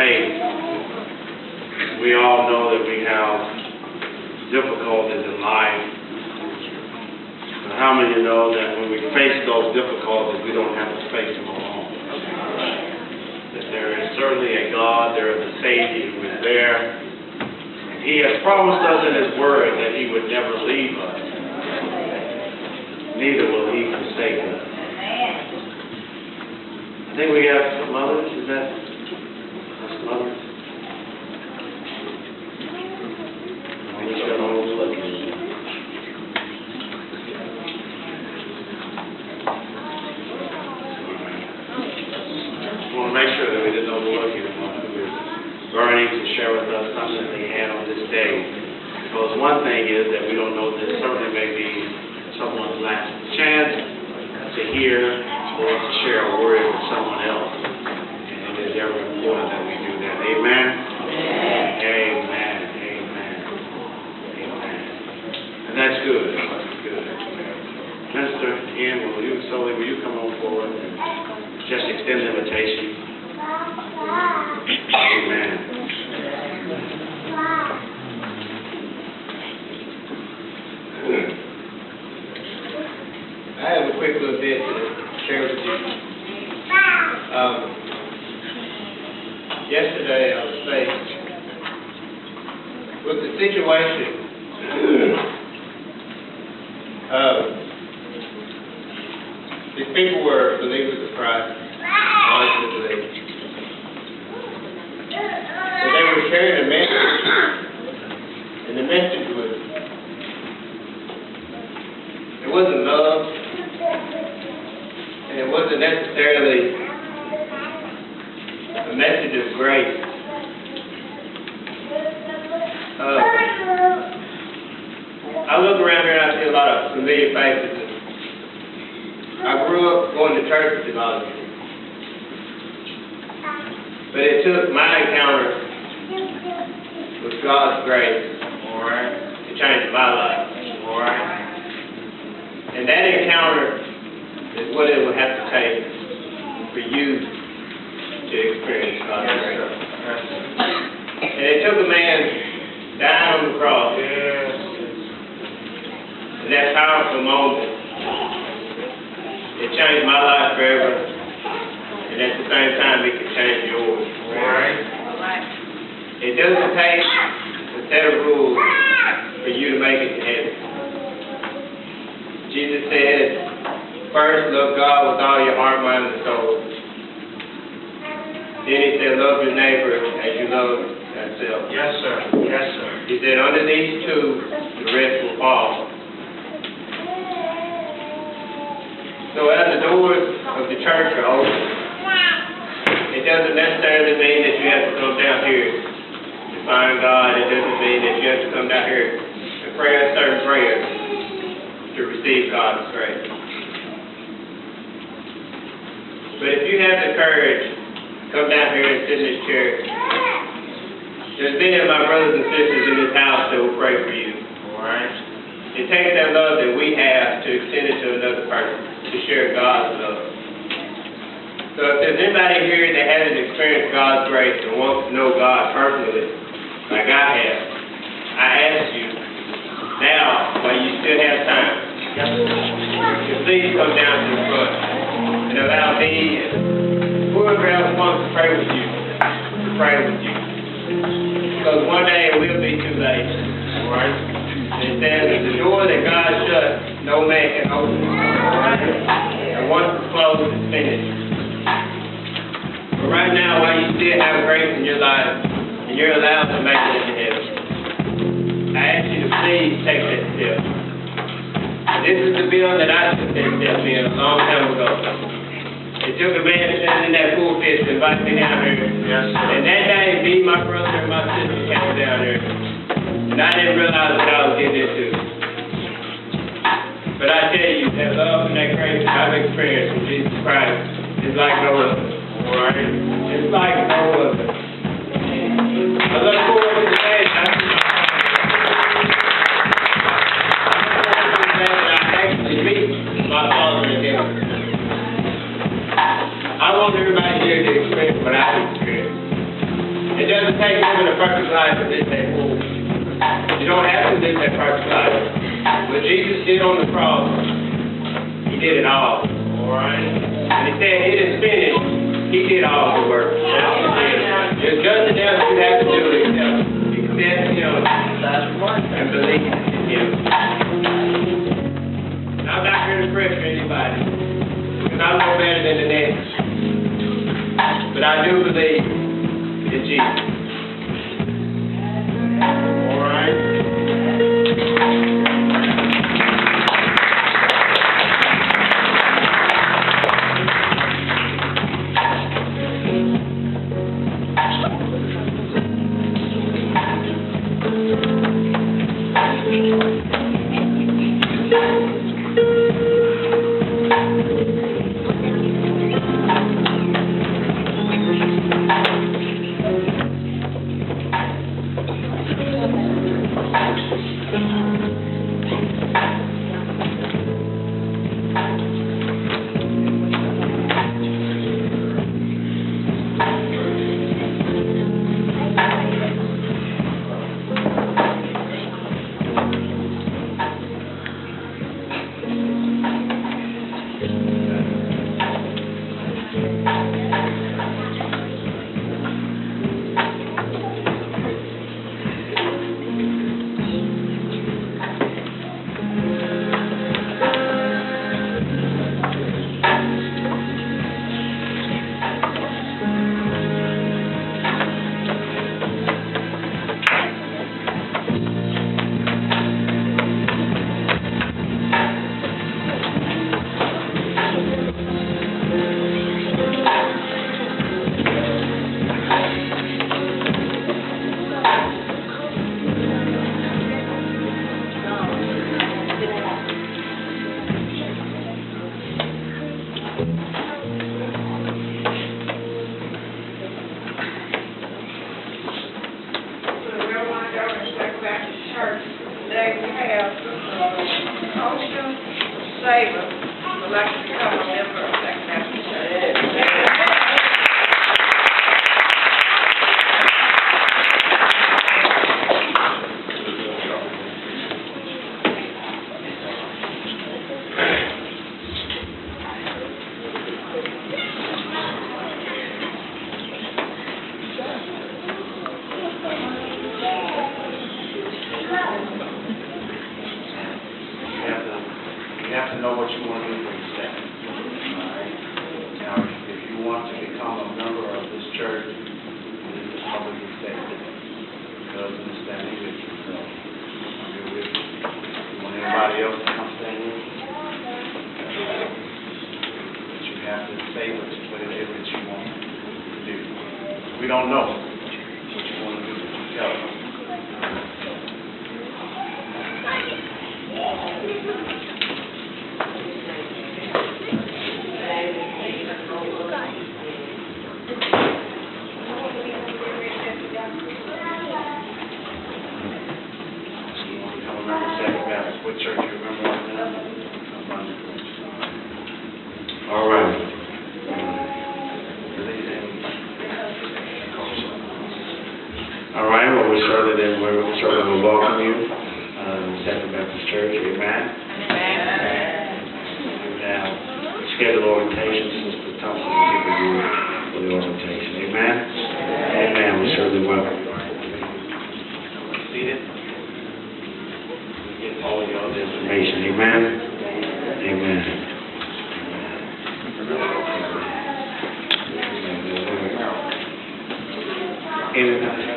faith. We all know that we have difficulties in life. But how many know that when we face those difficulties, we don't have to face them alone? That there is certainly a God, there is a Savior who is there. And He has promised us in His Word that He would never leave us. Neither will He forsake us. I think we have some others. Is that some others? We should all look at it. I want to make sure that we didn't overlook anyone who is burning to share with us something that they had on this day. Because one thing is that we don't know that certainly may be someone's last chance to hear or to share a word with someone else. And it is ever important that we do that. Amen? Amen. Amen. Amen. And that's good. That's good. Minister Ian, will you come on forward and just extend the invitation? Amen. I have a quick little bit to share with you. Yesterday I was faced with the situation these people were believers of Christ, largely believers. But they were carrying a message, and the message was, it wasn't love, and it wasn't necessarily a message of grace. I look around here and I see a lot of familiar faces. I grew up going to church with a lot of you. But it took my encounter with God's grace to change my life. And that encounter is what it would have to take for you to experience God's grace. And it took a man dying on the cross. And that powerful moment, it changed my life forever. And at the same time, it can change yours. It doesn't take a set of rules for you to make it to heaven. Jesus said, first, love God with all your heart, mind, and soul. Then He said, love your neighbor as you love yourself. Yes, sir. Yes, sir. He said, under these two, the rest will follow. So as the doors of the church are open, it doesn't necessarily mean that you have to come down here to find God. It doesn't mean that you have to come down here and pray a certain prayer to receive God's grace. But if you have the courage to come down here and sit in this chair, there's many of my brothers and sisters in this house that will pray for you. It takes that love that we have to extend it to another person, to share God's love. So if there's anybody here that hasn't experienced God's grace and wants to know God personally, like I have, I ask you now, while you still have time, to please come down to the front and allow me and whoever else wants to pray with you to pray with you. Because one day it will be too late. It says that the door that God shuts, no man can open. And once it's closed, it's finished. But right now, while you still have grace in your life, and you're allowed to make it into heaven, I ask you to please take that step. This is the bill that I took that step in a long time ago. It took a man standing in that pulpit to invite me down here. And that day, me, my brother, and my sister came down here. And I didn't realize what I was getting into. But I tell you, that love and that grace that I've experienced with Jesus Christ is like no other. It's like no other. I look forward to the day that I actually meet my Father in heaven. I want everybody here to experience what I've experienced. Jesus did on the cross, he did it all. All right? And he said it is finished. He did all the work. There's nothing else you have to do except accept him and believe in him. I'm not here to pressure anybody, because I'm no better than the next. But I do believe in Jesus. All right? You have to know what you want to do for yourself. All right? Now, if you want to become a member of this church, this is public accepted. Because of the standing with you. So, I'm here with you. You want anybody else to come stand with you? But you have to say what it is that you want to do. We don't know what you want to do, but you tell us. What church you remember right now? All right. All right, well, we certainly will welcome you to Second Baptist Church. Amen. Now, schedule orientation. Sister Thompson will give you for the orientation. Amen. Amen. We certainly welcome you. Seated. All your information. Amen. Amen. Amen.